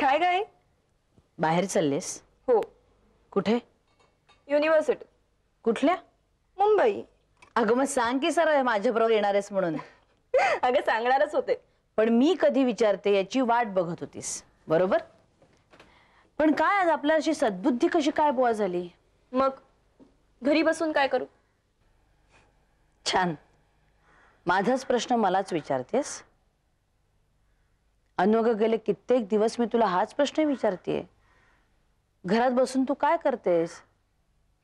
काय काय? बाहेर चाललेस? हो, कुठे? युनिव्हर्सिटी. कुठल्या? मुंबई. अगं मग सांग की सर माझ्या बरोबर येणार आहेस म्हणून. अगं सांगणारच होते. पण मी कधी विचारते याची वाट बघत होतीस, बरोबर? पण काय आज आपल्याला अशी सद्बुद्धी कशी काय बुवा झाली? मग घरी बसून काय करू? छान. माझाच प्रश्न मलाच विचारतेस? अगं गेले कित्येक दिवस मी तुला हाच प्रश्न विचारतेय. घरात बसून तू काय करतेस?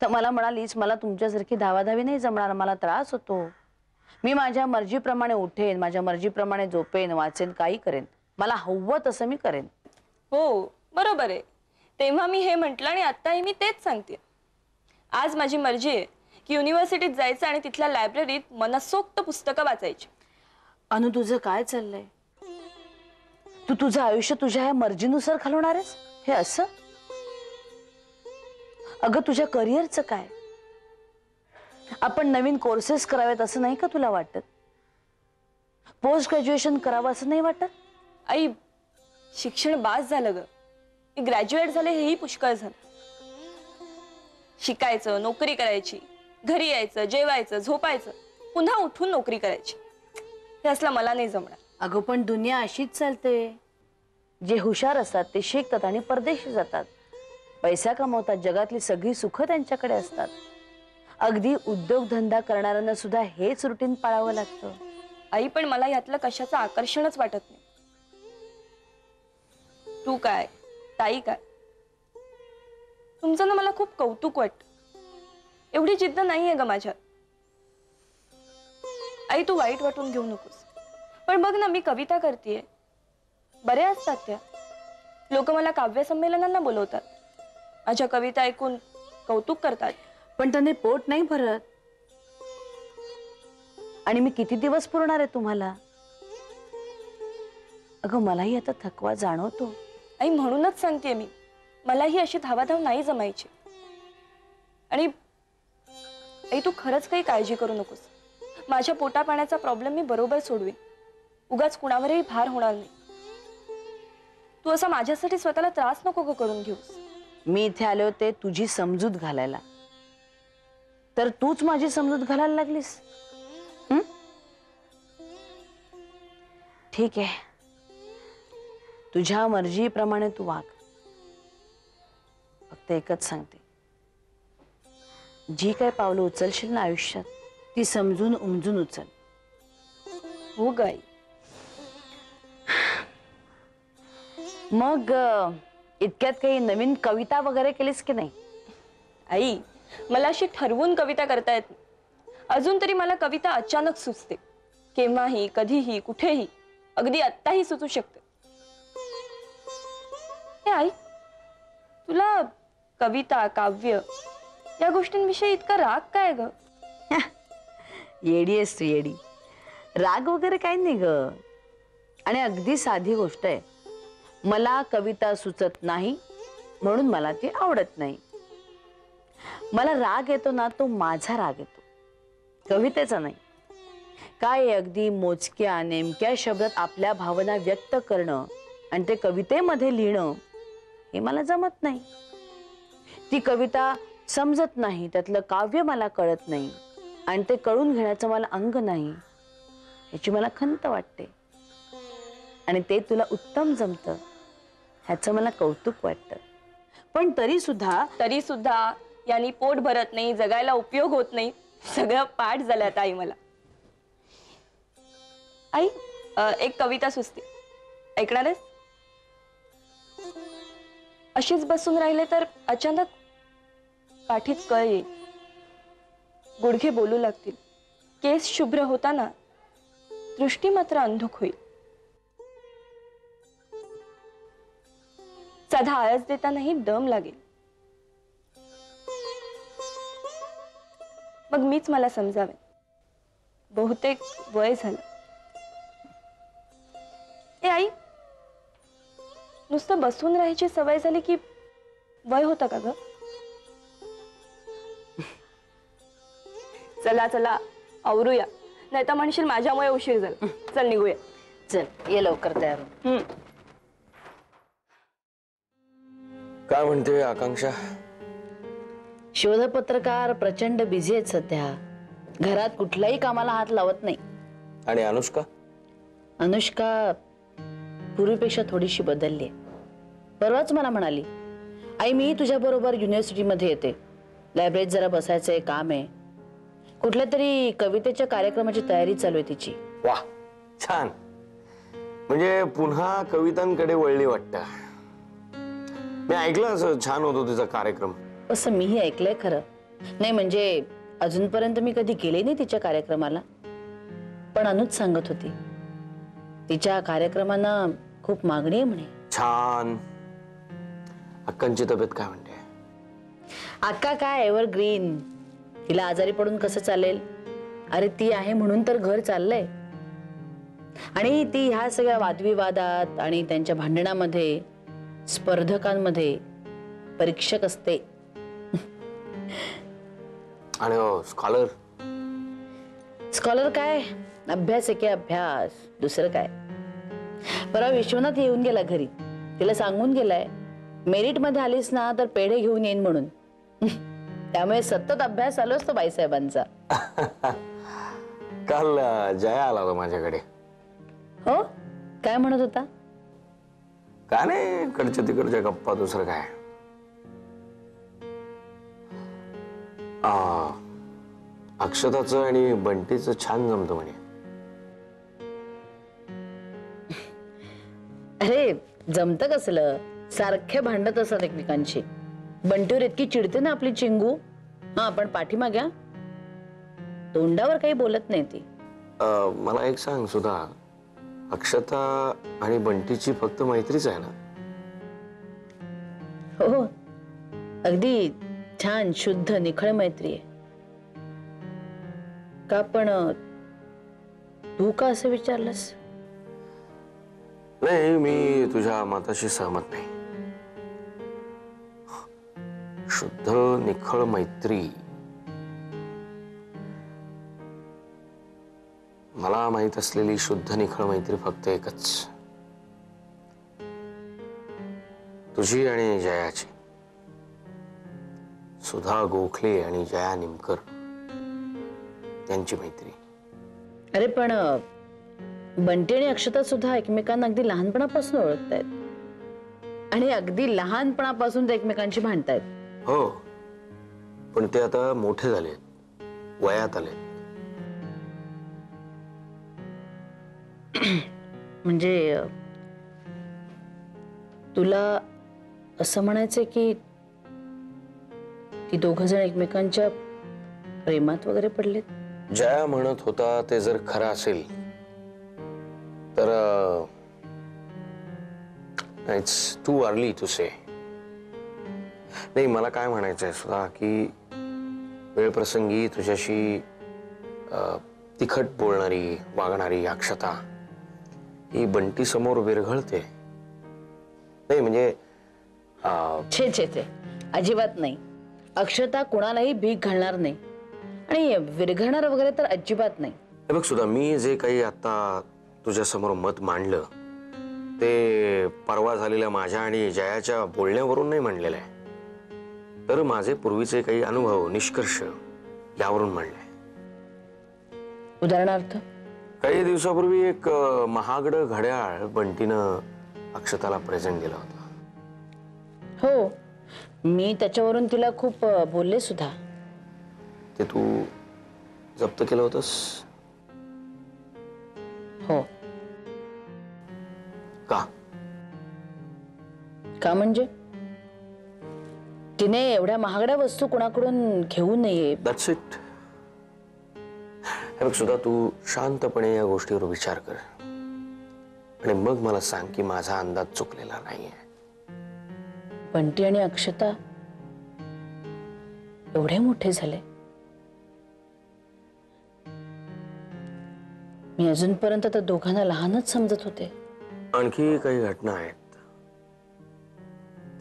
तर मला म्हणालीस मला तुमच्यासारखी धावाधावी नाही जमणार, मला त्रास होतो. मी माझ्या मर्जीप्रमाणे उठेन, माझ्या मर्जीप्रमाणे झोपेन, वाचेन, काही करेन. मला हवं तसं मी करेन. हो बरोबर आहे. तेव्हा मी हे म्हटलं आणि आत्ताही मी तेच सांगते. आज माझी मर्जी आहे की युनिव्हर्सिटीत जायचं आणि तिथल्या लायब्ररीत मनसोक्त पुस्तकं वाचायची. अनु तुझं काय चाललंय? तू तुझं आयुष्य तुझ्या ह्या मर्जीनुसार घालवणार आहेस? हे असं? अगं तुझ्या करिअरचं काय? आपण नवीन कोर्सेस करावेत असं नाही का तुला वाटत? पोस्ट ग्रॅज्युएशन करावं असं नाही वाटत? आई, शिक्षण बास झालं ग. मी ग्रॅज्युएट झाले हेही पुष्कळ झालं. शिकायचं, नोकरी करायची, घरी यायचं, जेवायचं, झोपायचं, पुन्हा उठून नोकरी करायची. हे असलं मला नाही जमणार. अगं पण दुनिया अशीच चालते. जे हुशार असतात ते शिकतात आणि परदेशी जातात, पैसा कमवतात, जगातली सगळी सुख त्यांच्याकडे असतात. अगदी उद्योगधंदा करणाऱ्यांना सुद्धा हेच रुटीन पाळावं लागतं. आई पण मला यातलं कशाचं आकर्षणच वाटत नाही. तू काय, ताई काय, तुमचं ना मला खूप कौतुक वाटतं. एवढी जिद्द नाहीये ग माझ्यात. आई तू वाईट वाटून घेऊ नकोस. पण बघ ना मी कविता करतेय, बऱ्या असतात त्या. लोक मला काव्य संमेलनांना बोलवतात, माझ्या कविता ऐकून कौतुक करतात. पण त्याने पोट नाही भरत. आणि मी किती दिवस पुरणार आहे तुम्हाला? अगं मलाही आता थकवा जाणवतो. आई म्हणूनच सांगतेय मी, मलाही अशी धावाधाव नाही जमायची. आणि आई तू खरंच काही काळजी करू नकोस. माझ्या पोटा पाण्याचा प्रॉब्लेम मी बरोबर सोडवेन. उगाच कुणावरही भार होणार नाही. तू असा माझ्यासाठी स्वतःला त्रास नको ग करून घेऊस. मी इथे आले होते तुझी समजूत घालायला, तर तूच माझी समजूत घालायला लागलीस. ठीक आहे, तुझ्या मर्जीप्रमाणे तू वाग. फक्त एकच सांगते, जी काय पावलं उचलशील ना आयुष्यात ती समजून उमजून उचल. हो गाई. मग इतक्यात काही नवीन कविता वगैरे केलीस की नाही? आई मला अशी ठरवून कविता करता येत नाही. अजून तरी मला कविता अचानक सुचते, केव्हाही, कधीही, कुठेही, अगदी आत्ताही सुचू शकते. हे आई, तुला कविता, काव्य या गोष्टींविषयी इतका राग काय ग? येडी आहेस तू, येडी. राग वगैरे काही नाही ग. आणि अगदी साधी गोष्ट आहे, मला कविता सुचत नाही म्हणून मला ती आवडत नाही. मला राग येतो ना तो माझा राग येतो, कवितेचा नाही. काय अगदी मोजक्या नेमक्या शब्दात आपल्या भावना व्यक्त करणं आणि ते कवितेमध्ये लिहिणं हे मला जमत नाही. ती कविता समजत नाही, त्यातलं काव्य मला कळत नाही आणि ते कळून घेण्याचं मला अंग नाही, याची मला खंत वाटते. आणि ते तुला उत्तम जमतं ह्याचं मला कौतुक वाटतं. पण तरी सुद्धा यांनी पोट भरत नाही, जगायला उपयोग होत नाही, सगळं पाठ झालं आता आई मला. आई एक कविता सुचते, ऐकणार आहेस? अशीच बसून राहिले तर अचानक पाठीत कळ येईल, गुडघे बोलू लागतील, केस शुभ्र होताना दृष्टी मात्र अंधुक होईल. साधा आळस देतानाही दम लागेल. मग मीच मला समजावे, बहुतेक वय झालं. ए आई, नुसतं बसून राहायची सवय झाली की वय होतं का ग? चला चला आवरूया, नाही तर म्हणशील माझ्यामुळे उशीर झाला. चल निघूया. चल ये लवकर तयार हो. काय म्हणते आकांक्षा? शोधपत्रकार प्रचंड बिझी आहेत सध्या. घरात कुठल्याही कामाला हात लावत नाही. आणि अनुष्का? अनुष्का पूर्वीपेक्षा थोडीशी बदलली. परवाच मला म्हणाली, आई मी तुझ्या बरोबर युनिव्हर्सिटीमध्ये येते, लायब्ररीत जरा बसायचंय, काम आहे. कुठल्या तरी कवितेच्या कार्यक्रमाची तयारी चालू आहे तिची. वा, छान. म्हणजे पुन्हा कवितांकडे वळली वाटतं. मी ऐकलं असं छान होतो तिचा कार्यक्रम. असं मीही ऐकलंय खरं. नाही म्हणजे अजूनपर्यंत मी कधी गेले नाही तिच्या कार्यक्रमाला. पण अनुच सांगत होती तिच्या कार्यक्रमांना खूप मागणी आहे म्हणे. छान. अक्कांची तब्येत काय म्हणते? अक्का काय एव्हरग्रीन. तिला आजारी पडून कसं चालेल? अरे ती आहे म्हणून तर घर चाललंय. आणि ती ह्या सगळ्या वादविवादात आणि त्यांच्या भांडणामध्ये, स्पर्धकांमध्ये परीक्षक असते. आणि स्कॉलर? स्कॉलर काय, अभ्यास आहे की अभ्यास, दुसरं काय. परवा विश्वनाथ येऊन गेला घरी. तिला सांगून गेलाय मेरिट मध्ये आलीस ना तर पेढे घेऊन येईन म्हणून. त्यामुळे सतत अभ्यास चालू असतो बाईसाहेबांचा. काल जया आला होता माझ्याकडे. हो, काय म्हणत होता? काय नाही, कडच्या तिकडच्या गप्पा, दुसरं काय. अक्षताचं आणि बंटीचं छान जमतं म्हणे. अरे जमतं कसलं, सारखे भांडत असतात एकमेकांशी. बंटीवर इतकी चिडते ना आपली चिंगू. हा पण पाठीमाग्या तोंडावर काही बोलत नाही ती. मला एक सांग सुधा, अक्षता आणि बंटीची फक्त मैत्रीच आहे ना? हो, अगदी छान शुद्ध निखळ मैत्री आहे. का पण तू का असं विचारलंस? नाही, मी तुझ्या मताशी सहमत नाही. शुद्ध निखळ मैत्री, मला माहित असलेली शुद्ध निखळ मैत्री फक्त एकच, तुझी आणि जयाची. सुधा गोखले आणि जया निमकर यांची मैत्री. अरे पण बंटी आणि अक्षता सुद्धा एकमेकांना अगदी लहानपणापासून ओळखतायत आणि अगदी लहानपणापासून ते एकमेकांशी भांडतायत. हो, पण ते आता मोठे झालेत, वयात आले. म्हणजे तुला असं म्हणायचंय की ती दोघ जण एकमेकांच्या प्रेमात वगैरे पडलेत? जया म्हणत होता ते जर खरं असेल तर इट्स टू अर्ली टू से. नाही, मला काय म्हणायचंय सुद्धा की वेळप्रसंगी तुझ्याशी तिखट बोलणारी, वागणारी अक्षता ही बंटी समोर विरघळते. नाही म्हणजे छे छे छे, अजिबात नाही. अक्षता कुणालाही भीक घालणार नाही आणि विरघळणार वगैरे तर अजिबात नाही. हे बघ सुद्धा, मी जे काही आता तुझ्या समोर मत मांडलं ते परवा झालेल्या माझ्या आणि जयाच्या बोलण्यावरून नाही मांडलेलं आहे, तर माझे पूर्वीचे काही अनुभव, निष्कर्ष यावरून मांडले. उदाहरणार्थ? काही दिवसापूर्वी एक महागडं घड्याळ बंटीनं अक्षताला प्रेझेंट दिला होता. हो, मी त्याच्यावरून तिला खूप बोलले सुद्धा. ते तू जप्त केलं होतंस? हो. का? का म्हणजे तिने एवढ्या महागड्या वस्तू कुणाकडून घेऊ नये. That's it. हे बघ सुद्धा, तू शांतपणे या गोष्टीवर विचार कर आणि मग मला सांग की माझा अंदाज चुकलेला नाहीये. बंटी आणि अक्षता एवढे मोठे झाले. मी अजूनपर्यंत त्या दोघांना लहानच समजत होते. आणखी काही घटना आहेत,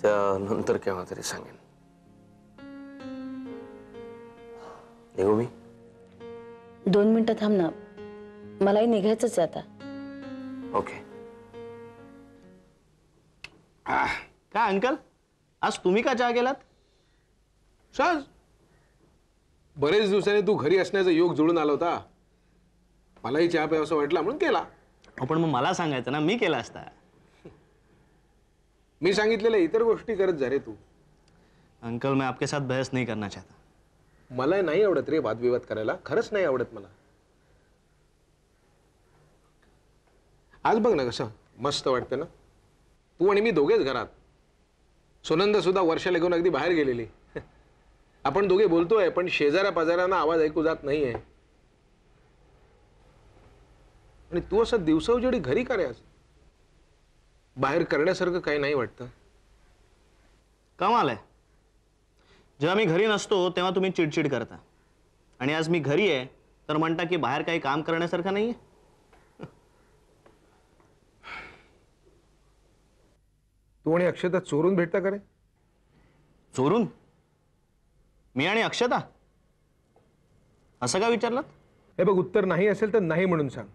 त्या नंतर केव्हा तरी सांगेन. निघू मी? 2 मिनिटं थांब ना, मलाही निघायचंच आहे आता. ओके. काय अंकल, आज तुम्ही का चहा केलात? सहज बरेच दिवसांनी तू घरी असण्याचा योग जुळून आला होता. मलाही चहा प्यावंसं वाटला म्हणून केला. अहो, पण मग मला सांगायचं ना, मी केला असता. मी सांगितलेल्या इतर गोष्टी करत जा रे तू. अंकल, मैं आपके साथ बहस नहीं करना चाहता. मला नाही आवडत रे वादविवाद करायला. खरंच नाही आवडत मला. आज बघ ना कसं मस्त वाटतं ना. तू आणि मी दोघेच घरात. सुनंदा सुद्धा वर्षाला घेऊन अगदी बाहेर गेलेली. आपण दोघे बोलतोय पण शेजाऱ्या पाजाऱ्यांना आवाज ऐकू जात नाहीये. आणि तू असं दिवसाउजेडी घरी का रे? आज बाहेर करण्यासारखं काही नाही वाटतं. कमाल आहे. जेव्हा मी घरी नसतो तेव्हा तुम्ही चिडचिड करता, आणि आज मी घरी आहे तर म्हणता की बाहेर काही काम करण्यासारखं नाहीये. तू आणि अक्षता चोरून भेटता का रे? चोरून? मी आणि अक्षता? असं का विचारलं? हे बघ, उत्तर नाही असेल तर नाही म्हणून सांग.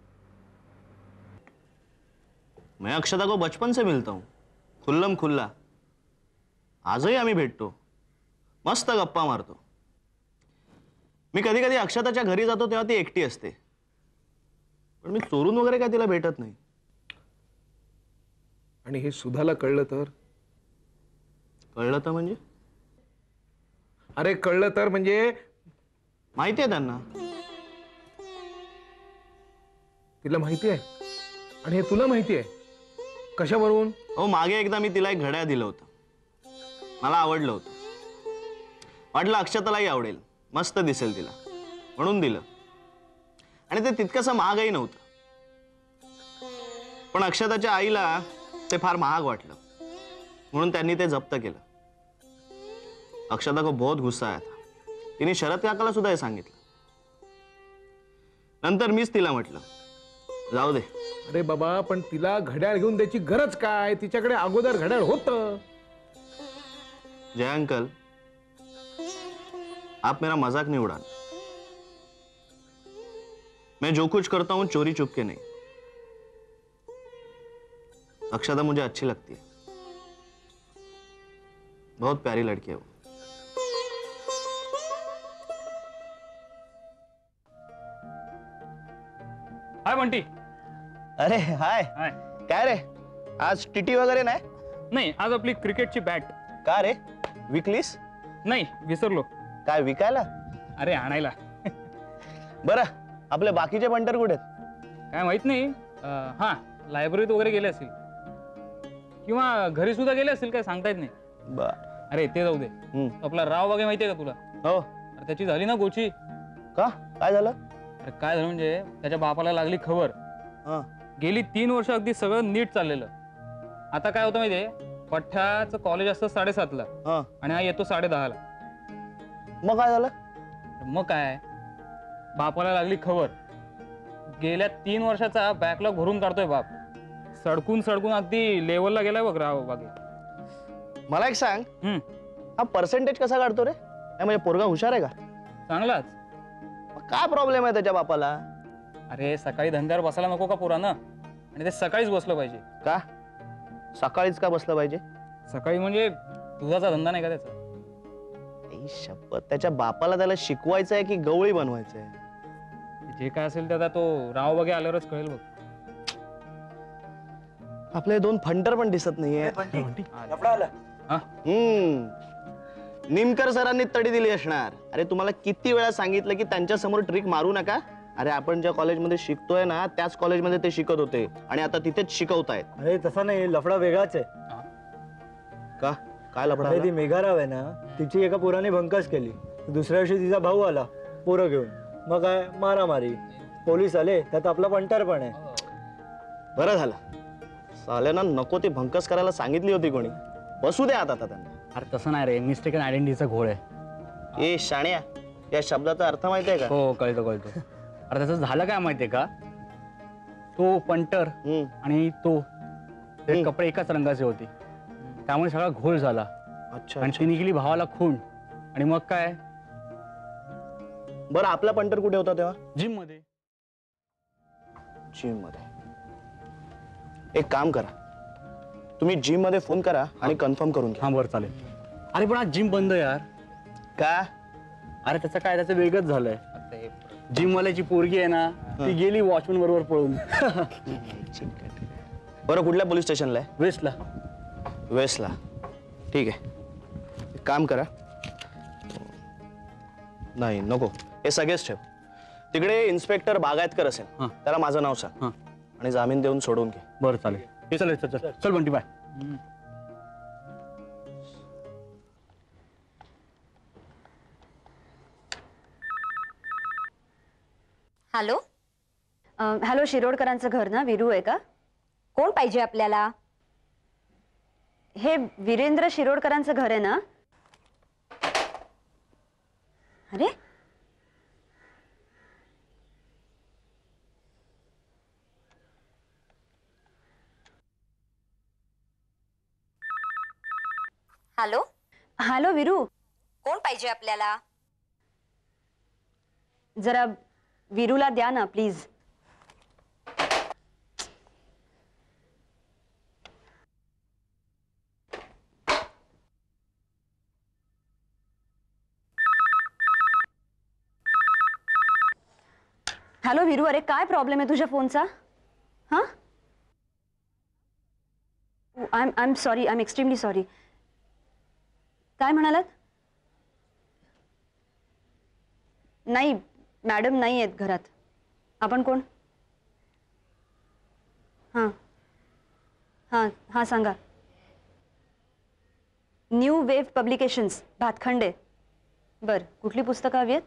मैं अक्षता को बचपन से मिलता हूं, खुल्लम खुल्ला. आजही आम्ही भेटतो, मस्त गप्पा मारतो. मी कधी कधी अक्षताच्या घरी जातो तेव्हा ती एकटी असते, पण मी चोरून वगैरे काय तिला भेटत नाही. आणि हे सुधाला कळलं तर? कळलं तर म्हणजे? अरे कळलं तर म्हणजे माहिती आहे त्यांना. तिला माहिती आहे आणि हे तुला माहिती आहे. कशावरून? हो, मागे एकदा मी तिला एक घड्याळ दिलं होतं. मला आवडलं होतं. वाटलं अक्षतालाही आवडेल, मस्त दिसेल तिला, म्हणून दिलं. आणि ते तितकंसं महागही नव्हतं. पण अक्षताच्या आईला ते फार महाग वाटलं, म्हणून त्यांनी ते जप्त केलं. अक्षता को बहुत गुस्सा आया था. तिने शरद काकाला सुद्धा हे सांगितलं. नंतर मीच तिला म्हटलं, जाऊ दे. अरे बाबा, पण तिला घड्याळ घेऊन द्यायची गरज काय? तिच्याकडे अगोदर घड्याळ होतं. जय अंकल, आप मेरा मजाक नहीं उड़ाना. मैं जो कुछ करता हूं चोरी चुपके नहीं. अक्षता मुझे अच्छी लगती है, बहुत प्यारी लड़की है वो. हाय बंटी. अरे हाय. हाय. काय रे, आज टीटी वगैरे नाही? नाही, आज आपली क्रिकेटची बॅट. का रे, विकलीस? नाही, विसरलो. काय विकायला? अरे आणायला. बरं, आपले बाकीचे पंटर कुठे आहेत? काय माहित नाही. हा, लायब्ररीत वगैरे गेले असतील किंवा घरी सुद्धा गेले असतील, काय सांगता येत नाही. बर. अरे ते जाऊ दे. आपला राव वगैरे माहितीये का तुला? हो. अरे त्याची झाली ना गोची. का, काय झालं? अरे काय झालं म्हणजे त्याच्या बापाला लागली खबर. हा. गेली 3 वर्ष अगदी सगळं नीट चाललेलं. आता काय होतं माहितीये, पठ्ठ्याचं कॉलेज असतं 7:30ला हा. आणि हा येतो 10:30ला. मग काय झालं? मग काय, बापाला लागली खबर. गेल्या 3 वर्षाचा बॅकलॉग भरून काढतोय बाप. सडकून सडकून अगदी लेवलला गेलाय बघ राव बागे. मला एक सांग, हा पर्सेंटेज कसा काढतो रे? नाही म्हणजे पोरगा हुशार आहे का? चांगलाच. मग काय प्रॉब्लेम आहे त्याच्या बापाला? अरे सकाळी धंद्यावर बसायला नको का पोरानं? आणि ते सकाळीच बसलं पाहिजे. का सकाळीच का बसलं पाहिजे? सकाळी म्हणजे दुधाचा धंदा नाही का त्याचा? आई शपथ, त्याच्या बापाला त्याला शिकवायचं आहे की गवळी बनवायचं आहे? जे काय असेल ते आता तो राव बघे आल्यावरच कळेल बघ. आपले 2 फंटर पण दिसत नाहीये. निमकर सरांनी तडी दिली असणार. अरे तुम्हाला किती वेळा सांगितलं की त्यांच्या समोर ट्रिक मारू नका. अरे आपण ज्या कॉलेजमध्ये शिकतोय ना, त्याच कॉलेजमध्ये ते शिकत होते आणि आता तिथेच शिकवतायत. अरे तसा नाही, लफडा वेगळाच आहे. का, काय लफडा अरे झाला? ती मेघाराव आहे ना, तिची एका पोराने भंकस केली. दुसऱ्या दिवशी तिचा भाऊ आला पोरं घेऊन. मग काय मारामारी. पोलीस आले, त्यात आपला पंटर पण आहे. बरं झालं, साल्यानं नको ते भंकस करायला सांगितली होती कोणी. बसू दे आता त्यांना. अरे तसं नाही रे, मिस्टेकन आयडेंटिटीचा घोळ आहे. ए शाण्या, या शब्दाचा अर्थ माहितीये का? हो कळतो कळतो. अरे त्याचं झालं काय माहितीये का, तो पंटर आणि तो ते कपडे एकाच रंगाचे होते, त्यामुळे सगळा घोळ झाला. अच्छा. आणि तिने गेली भावाला खून. आणि मग काय, बरं आपला पंटर कुठे होता तेव्हा? जिम मध्ये. जिम मध्ये? एक काम करा, तुम्ही जिम मध्ये फोन करा आणि कन्फर्म करून घ्या. हा बरं चालेल. अरे पण आज जिम बंद यार. का? अरे त्याचं वेगळंच झालंय. जिम वाल्याची पोरगी आहे ना ती गेली वॉचमन बरोबर पळून. बरं कुठल्या पोलीस स्टेशनला आहे? वेस्टला. वेस्टला. ठीक आहे, एक काम करा. नाही नको, हे सगळेच ठेव. तिकडे इन्स्पेक्टर बागायतकर असेल, हां. त्याला माझं नाव सांग हां. आणि जामीन देऊन सोडून घे. बरं चालेल. हे चालेल. चल चल चल बंटी बाय. हॅलो. हॅलो, शिरोडकरांचं घर ना? विरू आहे का? कोण पाहिजे आपल्याला? हे वीरेंद्र शिरोडकरांचं घर आहे ना? अरे हॅलो. हॅलो विरू, कोण पाहिजे आपल्याला? जरा विरूला द्या ना प्लीज. हॅलो विरू, अरे काय प्रॉब्लेम आहे तुझ्या फोनचा? हां, I am sorry, I am extremely sorry. काय म्हणालात? नाही, मॅडम नाही आहेत घरात. आपण कोण? हां हां हां, सांगा. New wave publications, Bhatkhande. बरं, कुठली पुस्तकं हवी आहेत?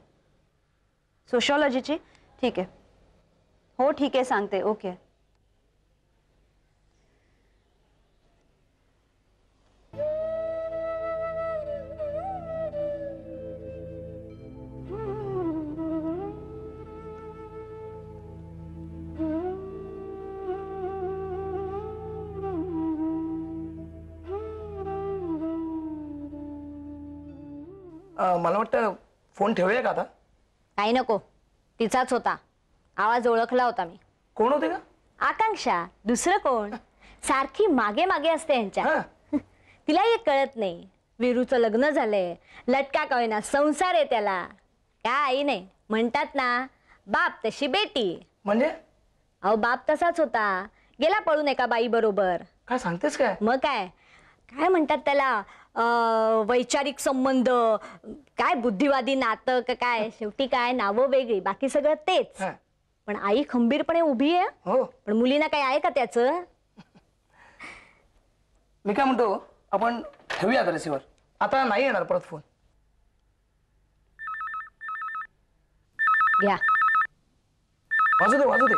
सोशॉलॉजीची? ठीक आहे. हो ठीक आहे, सांगते. ओके. मला वाटतं फोन ठेवूया का आता? काही नको, तिचाच होता. आवाज ओळखला होता मी. कोण होते का? आकांक्षा, दुसरं कोण? सारखी मागे मागे असते यांच्या. हां. तिला हे कळत नाही. विरूचं लग्न झालंय, लटका कळेना, संसार आहे त्याला. काय आई नाही म्हणतात ना, बाप तशी बेटी. म्हणजे अहो बाप तसाच होता, गेला पळून एका बाई बरोबर. काय सांगतेस काय? मग काय काय म्हणतात त्याला, वैचारिक संबंध, काय बुद्धिवादी नातं का काय, शेवटी काय नावं वेगळी, बाकी सगळं तेच. हां. पण आई खंबीरपणे उभी आहे. हो. पण मुलींना काही आहे का त्याचं? मी काय म्हणतो, आपण ठेवूया आता रिसिव्हर. आता नाही येणार परत फोन. घ्या. वाजू दे वाजू दे,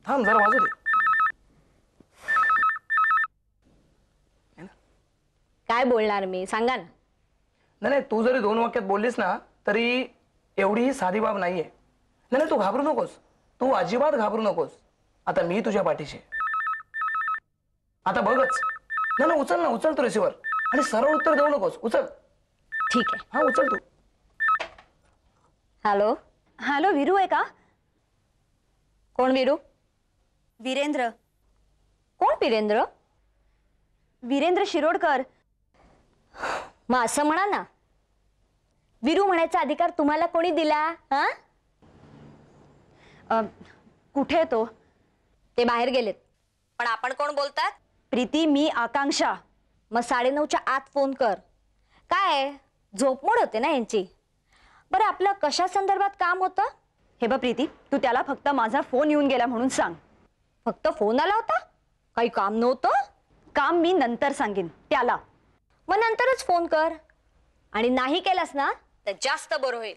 थांब जरा वाजू दे. काय बोलणार मी, सांगा ना. नाही नाही, तू जरी 2 वाक्यात बोललीस ना तरी एवढी साधी बाब नाहीये. नाही नाही, तू घाबरू नकोस, तू अजिबात घाबरू नकोस. आता मी तुझ्या पाठीशी आहे. आता बघच. नाही ना, उचल ना, उचल तू रिसिव्हर आणि सरळ उत्तर देऊ नकोस. उचल. ठीक आहे. हा उचल तू. हॅलो. हॅलो, विरू आहे का? कोण विरू? वीरेंद्र. कोण वीरेंद्र? वीरेंद्र शिरोडकर. मग असं म्हणा ना, विरू म्हणायचा अधिकार तुम्हाला कोणी दिला? हा, कुठे आहे तो? ते बाहेर गेलेत. पण आपण कोण बोलतात? प्रीती, मी आकांक्षा. मग 9:30च्या आत फोन कर. काय झोपमोड होते ना यांची. बरं, आपलं कशा संदर्भात काम होतं? हे बघ प्रीती, तू त्याला फक्त माझा फोन येऊन गेला म्हणून सांग. फक्त फोन आला होता, काही काम नव्हतं? काम मी नंतर सांगेन त्याला. मग नंतरच फोन कर. आणि नाही केलास ना तर जास्त बरं होईल.